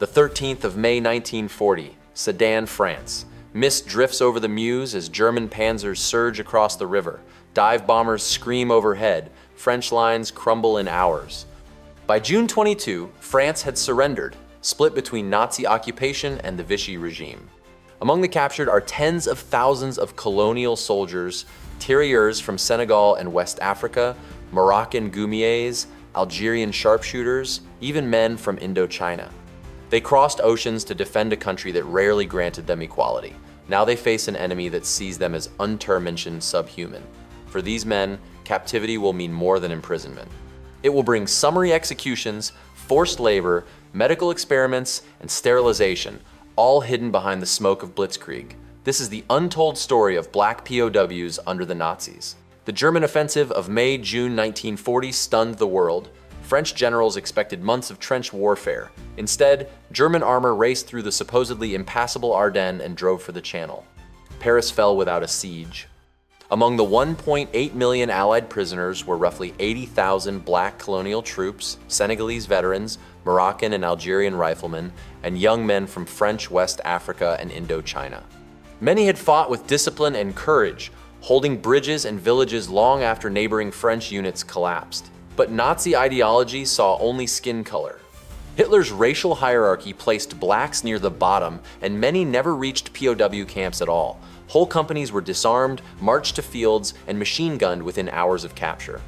The 13th of May 1940, Sedan, France. Mist drifts over the Meuse as German panzers surge across the river. Dive bombers scream overhead. French lines crumble in hours. By June 22, France had surrendered, split between Nazi occupation and the Vichy regime. Among the captured are tens of thousands of colonial soldiers, tirailleurs from Senegal and West Africa, Moroccan goumiers, Algerian sharpshooters, even men from Indochina. They crossed oceans to defend a country that rarely granted them equality. Now they face an enemy that sees them as untermenschen subhuman. For these men, captivity will mean more than imprisonment. It will bring summary executions, forced labor, medical experiments, and sterilization, all hidden behind the smoke of Blitzkrieg. This is the untold story of black POWs under the Nazis. The German offensive of May-June 1940 stunned the world. French generals expected months of trench warfare. Instead, German armor raced through the supposedly impassable Ardennes and drove for the Channel. Paris fell without a siege. Among the 1.8 million Allied prisoners were roughly 80,000 black colonial troops, Senegalese veterans, Moroccan and Algerian riflemen, and young men from French West Africa and Indochina. Many had fought with discipline and courage, holding bridges and villages long after neighboring French units collapsed. But Nazi ideology saw only skin color. Hitler's racial hierarchy placed blacks near the bottom, and many never reached POW camps at all. Whole companies were disarmed, marched to fields, and machine-gunned within hours of capture.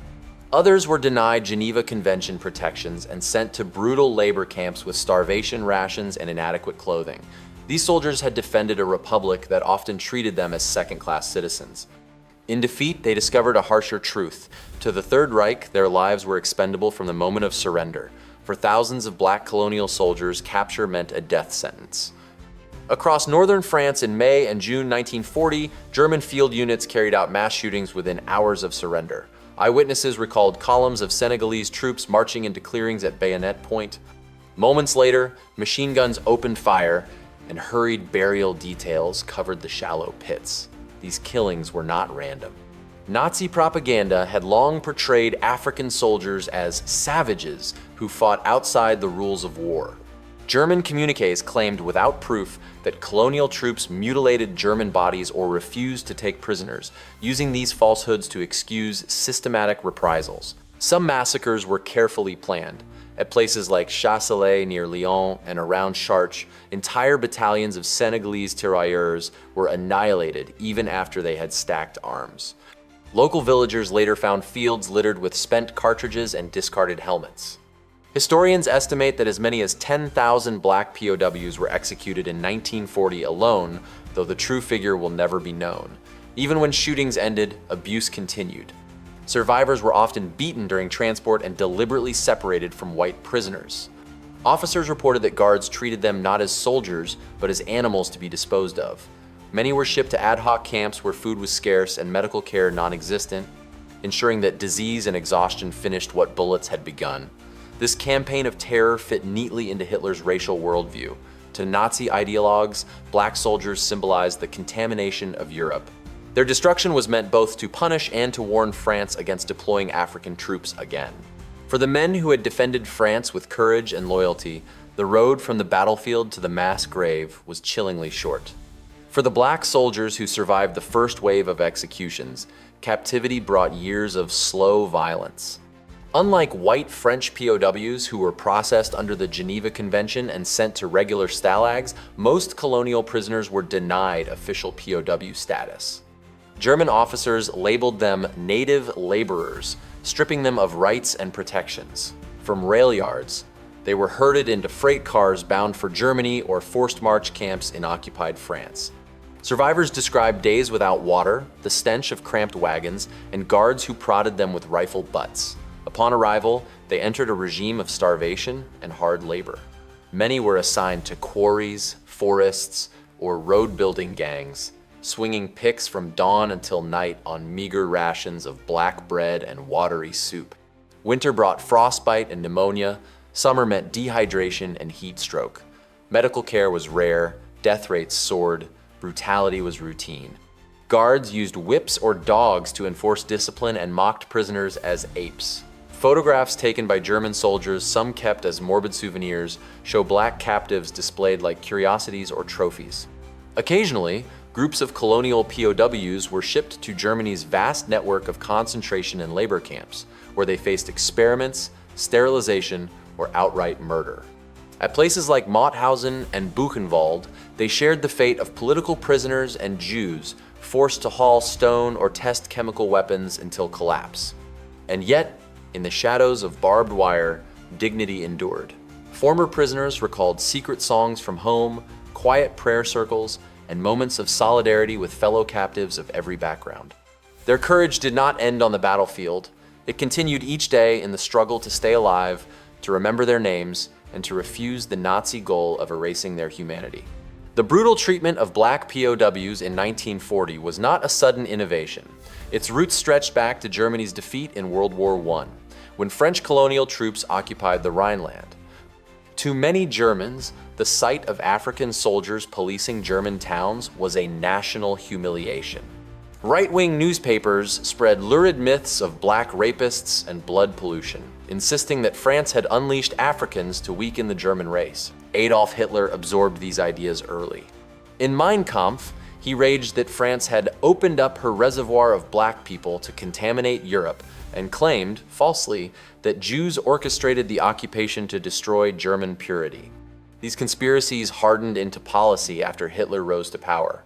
Others were denied Geneva Convention protections and sent to brutal labor camps with starvation rations and inadequate clothing. These soldiers had defended a republic that often treated them as second-class citizens. In defeat, they discovered a harsher truth. To the Third Reich, their lives were expendable from the moment of surrender. For thousands of black colonial soldiers, capture meant a death sentence. Across northern France in May and June 1940, German field units carried out mass shootings within hours of surrender. Eyewitnesses recalled columns of Senegalese troops marching into clearings at bayonet point. Moments later, machine guns opened fire, and hurried burial details covered the shallow pits. These killings were not random. Nazi propaganda had long portrayed African soldiers as savages who fought outside the rules of war. German communiques claimed without proof that colonial troops mutilated German bodies or refused to take prisoners, using these falsehoods to excuse systematic reprisals. Some massacres were carefully planned. At places like Chasselet near Lyon and around Chartres, entire battalions of Senegalese tirailleurs were annihilated even after they had stacked arms. Local villagers later found fields littered with spent cartridges and discarded helmets. Historians estimate that as many as 10,000 black POWs were executed in 1940 alone, though the true figure will never be known. Even when shootings ended, abuse continued. Survivors were often beaten during transport and deliberately separated from white prisoners. Officers reported that guards treated them not as soldiers, but as animals to be disposed of. Many were shipped to ad hoc camps where food was scarce and medical care non-existent, ensuring that disease and exhaustion finished what bullets had begun. This campaign of terror fit neatly into Hitler's racial worldview. To Nazi ideologues, black soldiers symbolized the contamination of Europe. Their destruction was meant both to punish and to warn France against deploying African troops again. For the men who had defended France with courage and loyalty, the road from the battlefield to the mass grave was chillingly short. For the black soldiers who survived the first wave of executions, captivity brought years of slow violence. Unlike white French POWs who were processed under the Geneva Convention and sent to regular stalags, most colonial prisoners were denied official POW status. German officers labeled them native laborers, stripping them of rights and protections. From rail yards, they were herded into freight cars bound for Germany or forced march camps in occupied France. Survivors described days without water, the stench of cramped wagons, and guards who prodded them with rifle butts. Upon arrival, they entered a regime of starvation and hard labor. Many were assigned to quarries, forests, or road-building gangs, swinging picks from dawn until night on meager rations of black bread and watery soup. Winter brought frostbite and pneumonia. Summer meant dehydration and heat stroke. Medical care was rare, death rates soared, brutality was routine. Guards used whips or dogs to enforce discipline and mocked prisoners as apes. Photographs taken by German soldiers, some kept as morbid souvenirs, show black captives displayed like curiosities or trophies. Occasionally, groups of colonial POWs were shipped to Germany's vast network of concentration and labor camps, where they faced experiments, sterilization, or outright murder. At places like Mauthausen and Buchenwald, they shared the fate of political prisoners and Jews forced to haul stone or test chemical weapons until collapse. And yet, in the shadows of barbed wire, dignity endured. Former prisoners recalled secret songs from home, quiet prayer circles, and moments of solidarity with fellow captives of every background. Their courage did not end on the battlefield. It continued each day in the struggle to stay alive, to remember their names, and to refuse the Nazi goal of erasing their humanity. The brutal treatment of black POWs in 1940 was not a sudden innovation. Its roots stretched back to Germany's defeat in World War I, when French colonial troops occupied the Rhineland. To many Germans, the sight of African soldiers policing German towns was a national humiliation. Right-wing newspapers spread lurid myths of black rapists and blood pollution, insisting that France had unleashed Africans to weaken the German race. Adolf Hitler absorbed these ideas early. In Mein Kampf, he raged that France had opened up her reservoir of black people to contaminate Europe, and claimed, falsely, that Jews orchestrated the occupation to destroy German purity. These conspiracies hardened into policy after Hitler rose to power.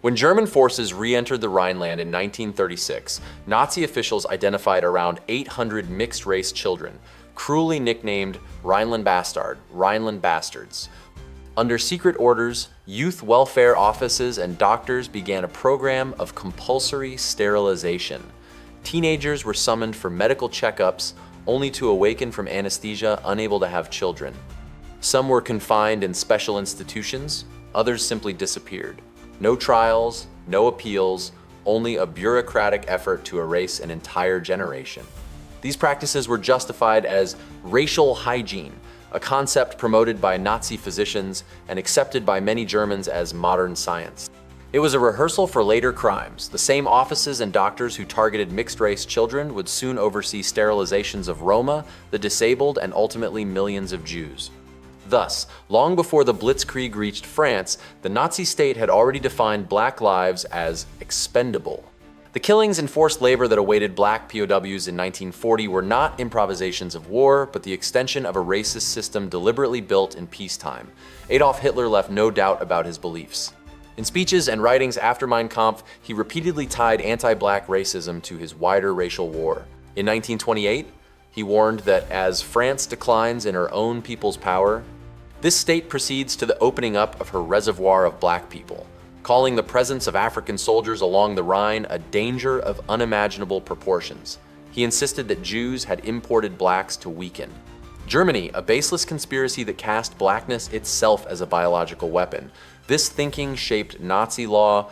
When German forces re-entered the Rhineland in 1936, Nazi officials identified around 800 mixed-race children, cruelly nicknamed Rhineland bastards. Under secret orders, youth welfare offices and doctors began a program of compulsory sterilization. Teenagers were summoned for medical checkups, only to awaken from anesthesia unable to have children. Some were confined in special institutions, others simply disappeared. No trials, no appeals, only a bureaucratic effort to erase an entire generation. These practices were justified as racial hygiene, a concept promoted by Nazi physicians and accepted by many Germans as modern science. It was a rehearsal for later crimes. The same offices and doctors who targeted mixed-race children would soon oversee sterilizations of Roma, the disabled, and ultimately millions of Jews. Thus, long before the Blitzkrieg reached France, the Nazi state had already defined black lives as expendable. The killings and forced labor that awaited black POWs in 1940 were not improvisations of war, but the extension of a racist system deliberately built in peacetime. Adolf Hitler left no doubt about his beliefs. In speeches and writings after Mein Kampf, he repeatedly tied anti-black racism to his wider racial war. In 1928, he warned that as France declines in her own people's power, this state proceeds to the opening up of her reservoir of black people, calling the presence of African soldiers along the Rhine a danger of unimaginable proportions. He insisted that Jews had imported blacks to weaken. Germany, a baseless conspiracy that cast blackness itself as a biological weapon. This thinking shaped Nazi law.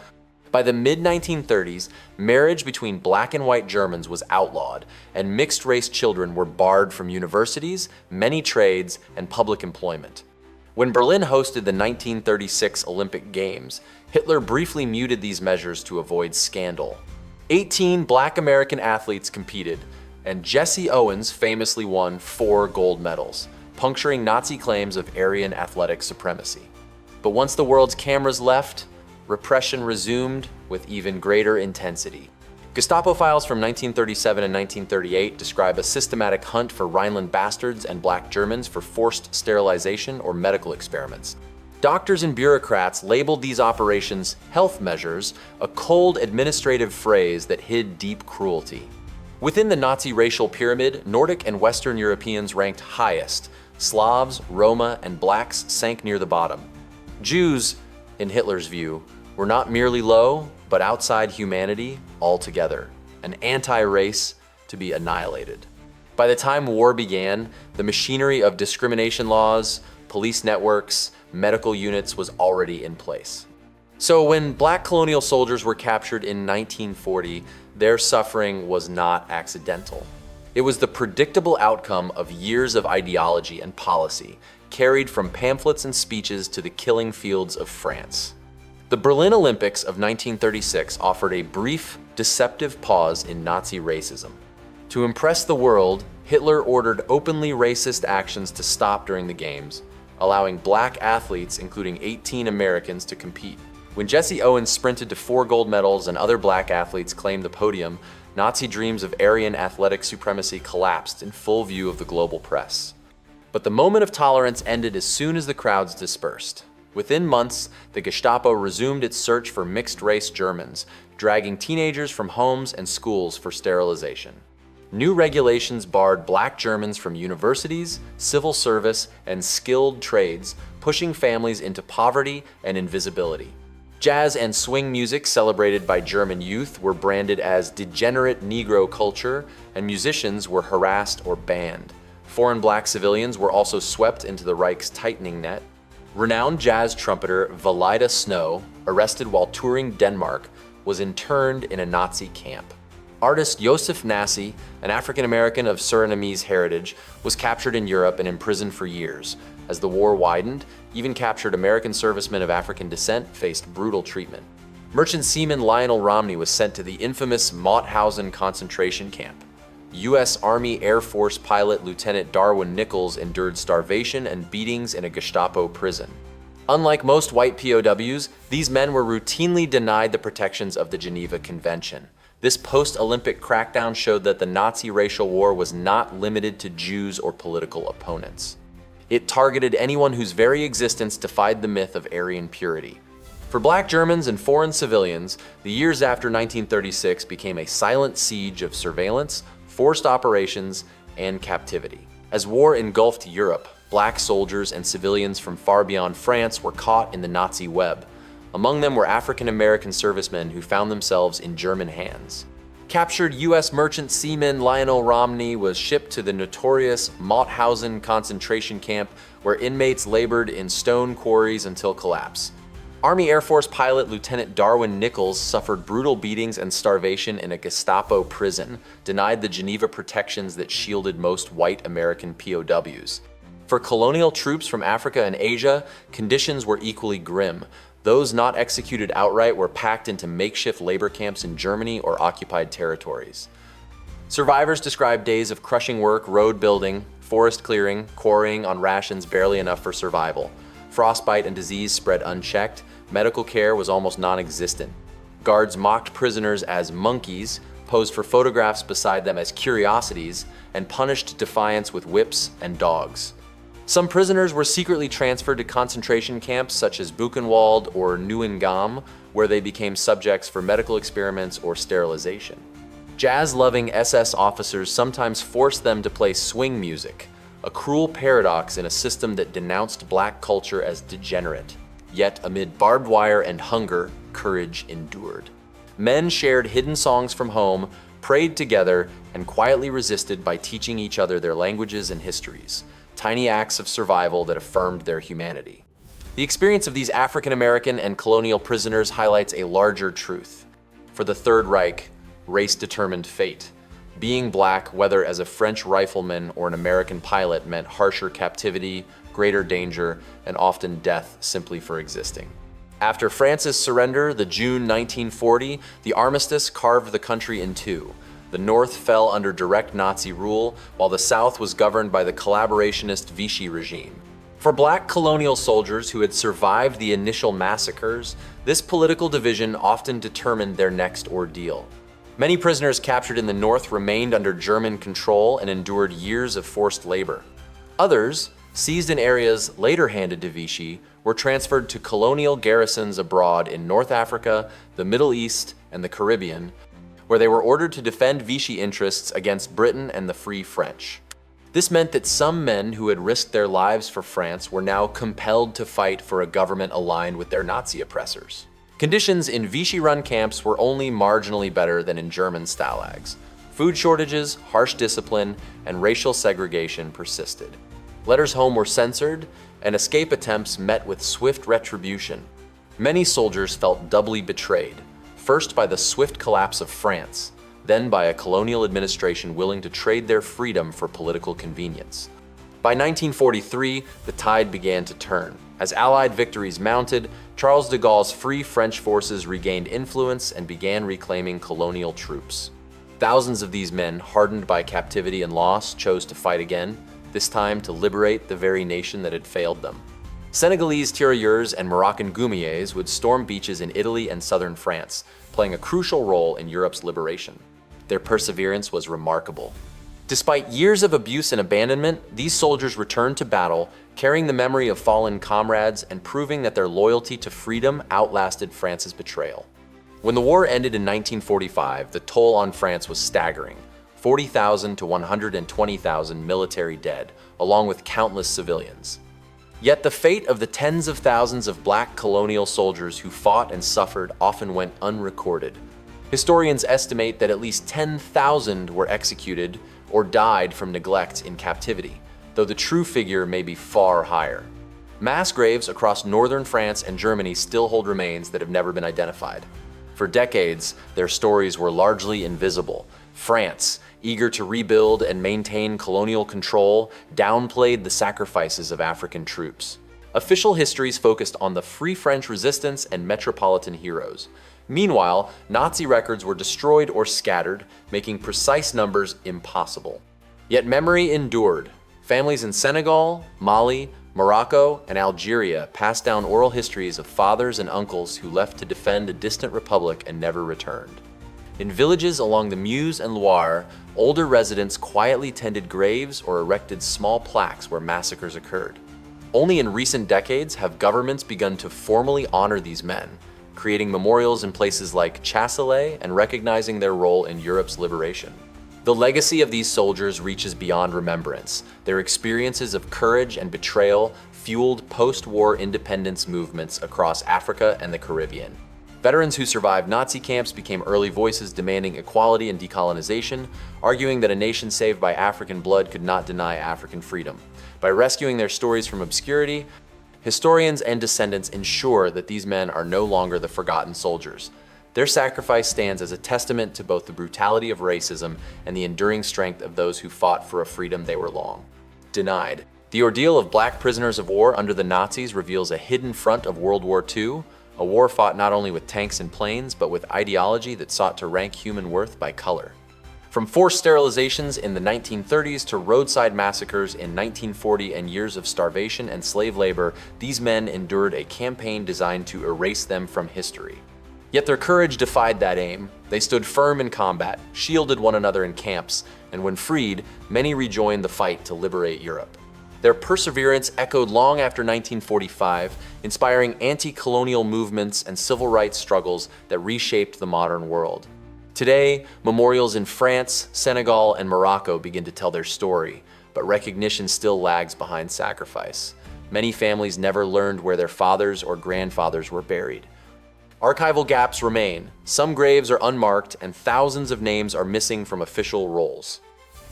By the mid-1930s, marriage between black and white Germans was outlawed, and mixed-race children were barred from universities, many trades, and public employment. When Berlin hosted the 1936 Olympic Games, Hitler briefly muted these measures to avoid scandal. 18 black American athletes competed, and Jesse Owens famously won 4 gold medals, puncturing Nazi claims of Aryan athletic supremacy. But once the world's cameras left, repression resumed with even greater intensity. Gestapo files from 1937 and 1938 describe a systematic hunt for Rhineland bastards and black Germans for forced sterilization or medical experiments. Doctors and bureaucrats labeled these operations health measures, a cold administrative phrase that hid deep cruelty. Within the Nazi racial pyramid, Nordic and Western Europeans ranked highest. Slavs, Roma, and blacks sank near the bottom. Jews, in Hitler's view, were not merely low, but outside humanity altogether, an anti-race to be annihilated. By the time war began, the machinery of discrimination laws, police networks, medical units was already in place. So when black colonial soldiers were captured in 1940, their suffering was not accidental. It was the predictable outcome of years of ideology and policy, carried from pamphlets and speeches to the killing fields of France. The Berlin Olympics of 1936 offered a brief, deceptive pause in Nazi racism. To impress the world, Hitler ordered openly racist actions to stop during the Games, allowing black athletes, including 18 Americans, to compete. When Jesse Owens sprinted to 4 gold medals and other black athletes claimed the podium, Nazi dreams of Aryan athletic supremacy collapsed in full view of the global press. But the moment of tolerance ended as soon as the crowds dispersed. Within months, the Gestapo resumed its search for mixed-race Germans, dragging teenagers from homes and schools for sterilization. New regulations barred black Germans from universities, civil service, and skilled trades, pushing families into poverty and invisibility. Jazz and swing music celebrated by German youth were branded as degenerate Negro culture, and musicians were harassed or banned. Foreign black civilians were also swept into the Reich's tightening net. Renowned jazz trumpeter Valaida Snow, arrested while touring Denmark, was interned in a Nazi camp. Artist Josef Nassy, an African-American of Surinamese heritage, was captured in Europe and imprisoned for years. As the war widened, even captured American servicemen of African descent faced brutal treatment. Merchant seaman Lionel Romney was sent to the infamous Mauthausen concentration camp. U.S. Army Air Force pilot Lieutenant Darwin Nichols endured starvation and beatings in a Gestapo prison. Unlike most white POWs, these men were routinely denied the protections of the Geneva Convention. This post-Olympic crackdown showed that the Nazi racial war was not limited to Jews or political opponents. It targeted anyone whose very existence defied the myth of Aryan purity. For black Germans and foreign civilians, the years after 1936 became a silent siege of surveillance, forced operations, and captivity. As war engulfed Europe, black soldiers and civilians from far beyond France were caught in the Nazi web. Among them were African-American servicemen who found themselves in German hands. Captured U.S. merchant seaman Lionel Romney was shipped to the notorious Mauthausen concentration camp, where inmates labored in stone quarries until collapse. Army Air Force pilot Lieutenant Darwin Nichols suffered brutal beatings and starvation in a Gestapo prison, denied the Geneva protections that shielded most white American POWs. For colonial troops from Africa and Asia, conditions were equally grim. Those not executed outright were packed into makeshift labor camps in Germany or occupied territories. Survivors described days of crushing work, road building, forest clearing, quarrying on rations barely enough for survival. Frostbite and disease spread unchecked. Medical care was almost non-existent. Guards mocked prisoners as monkeys, posed for photographs beside them as curiosities, and punished defiance with whips and dogs. Some prisoners were secretly transferred to concentration camps such as Buchenwald or Neuengamme, where they became subjects for medical experiments or sterilization. Jazz-loving SS officers sometimes forced them to play swing music, a cruel paradox in a system that denounced black culture as degenerate. Yet amid barbed wire and hunger, courage endured. Men shared hidden songs from home, prayed together, and quietly resisted by teaching each other their languages and histories. Tiny acts of survival that affirmed their humanity. The experience of these African-American and colonial prisoners highlights a larger truth. For the Third Reich, race determined fate. Being black, whether as a French rifleman or an American pilot, meant harsher captivity, greater danger, and often death simply for existing. After France's surrender, the June 1940, the armistice carved the country in two. The North fell under direct Nazi rule, while the South was governed by the collaborationist Vichy regime. For black colonial soldiers who had survived the initial massacres, this political division often determined their next ordeal. Many prisoners captured in the North remained under German control and endured years of forced labor. Others, seized in areas later handed to Vichy, were transferred to colonial garrisons abroad in North Africa, the Middle East, and the Caribbean, where they were ordered to defend Vichy interests against Britain and the Free French. This meant that some men who had risked their lives for France were now compelled to fight for a government aligned with their Nazi oppressors. Conditions in Vichy-run camps were only marginally better than in German stalags. Food shortages, harsh discipline, and racial segregation persisted. Letters home were censored, and escape attempts met with swift retribution. Many soldiers felt doubly betrayed. First by the swift collapse of France, then by a colonial administration willing to trade their freedom for political convenience. By 1943, the tide began to turn. As Allied victories mounted, Charles de Gaulle's Free French forces regained influence and began reclaiming colonial troops. Thousands of these men, hardened by captivity and loss, chose to fight again, this time to liberate the very nation that had failed them. Senegalese tirailleurs and Moroccan goumiers would storm beaches in Italy and southern France, playing a crucial role in Europe's liberation. Their perseverance was remarkable. Despite years of abuse and abandonment, these soldiers returned to battle, carrying the memory of fallen comrades and proving that their loyalty to freedom outlasted France's betrayal. When the war ended in 1945, the toll on France was staggering: 40,000 to 120,000 military dead, along with countless civilians. Yet the fate of the tens of thousands of black colonial soldiers who fought and suffered often went unrecorded. Historians estimate that at least 10,000 were executed or died from neglect in captivity, though the true figure may be far higher. Mass graves across northern France and Germany still hold remains that have never been identified. For decades, their stories were largely invisible. France, eager to rebuild and maintain colonial control, downplayed the sacrifices of African troops. Official histories focused on the Free French Resistance and metropolitan heroes. Meanwhile, Nazi records were destroyed or scattered, making precise numbers impossible. Yet memory endured. Families in Senegal, Mali, Morocco, and Algeria passed down oral histories of fathers and uncles who left to defend a distant republic and never returned. In villages along the Meuse and Loire, older residents quietly tended graves or erected small plaques where massacres occurred. Only in recent decades have governments begun to formally honor these men, creating memorials in places like Chasselet and recognizing their role in Europe's liberation. The legacy of these soldiers reaches beyond remembrance. Their experiences of courage and betrayal fueled post-war independence movements across Africa and the Caribbean. Veterans who survived Nazi camps became early voices demanding equality and decolonization, arguing that a nation saved by African blood could not deny African freedom. By rescuing their stories from obscurity, historians and descendants ensure that these men are no longer the forgotten soldiers. Their sacrifice stands as a testament to both the brutality of racism and the enduring strength of those who fought for a freedom they were long denied. The ordeal of black prisoners of war under the Nazis reveals a hidden front of World War II, a war fought not only with tanks and planes, but with ideology that sought to rank human worth by color. From forced sterilizations in the 1930s to roadside massacres in 1940 and years of starvation and slave labor, these men endured a campaign designed to erase them from history. Yet their courage defied that aim. They stood firm in combat, shielded one another in camps, and when freed, many rejoined the fight to liberate Europe. Their perseverance echoed long after 1945, inspiring anti-colonial movements and civil rights struggles that reshaped the modern world. Today, memorials in France, Senegal, and Morocco begin to tell their story, but recognition still lags behind sacrifice. Many families never learned where their fathers or grandfathers were buried. Archival gaps remain. Some graves are unmarked, and thousands of names are missing from official rolls.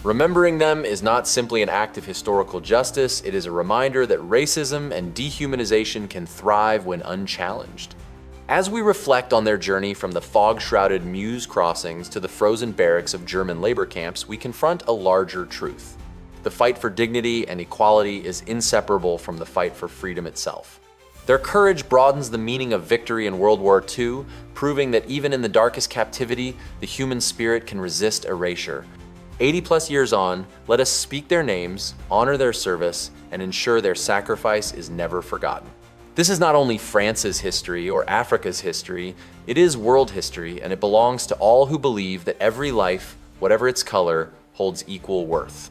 Remembering them is not simply an act of historical justice, it is a reminder that racism and dehumanization can thrive when unchallenged. As we reflect on their journey from the fog-shrouded Meuse crossings to the frozen barracks of German labor camps, we confront a larger truth. The fight for dignity and equality is inseparable from the fight for freedom itself. Their courage broadens the meaning of victory in World War II, proving that even in the darkest captivity, the human spirit can resist erasure. 80+ years on, let us speak their names, honor their service, and ensure their sacrifice is never forgotten. This is not only France's history or Africa's history, it is world history, and it belongs to all who believe that every life, whatever its color, holds equal worth.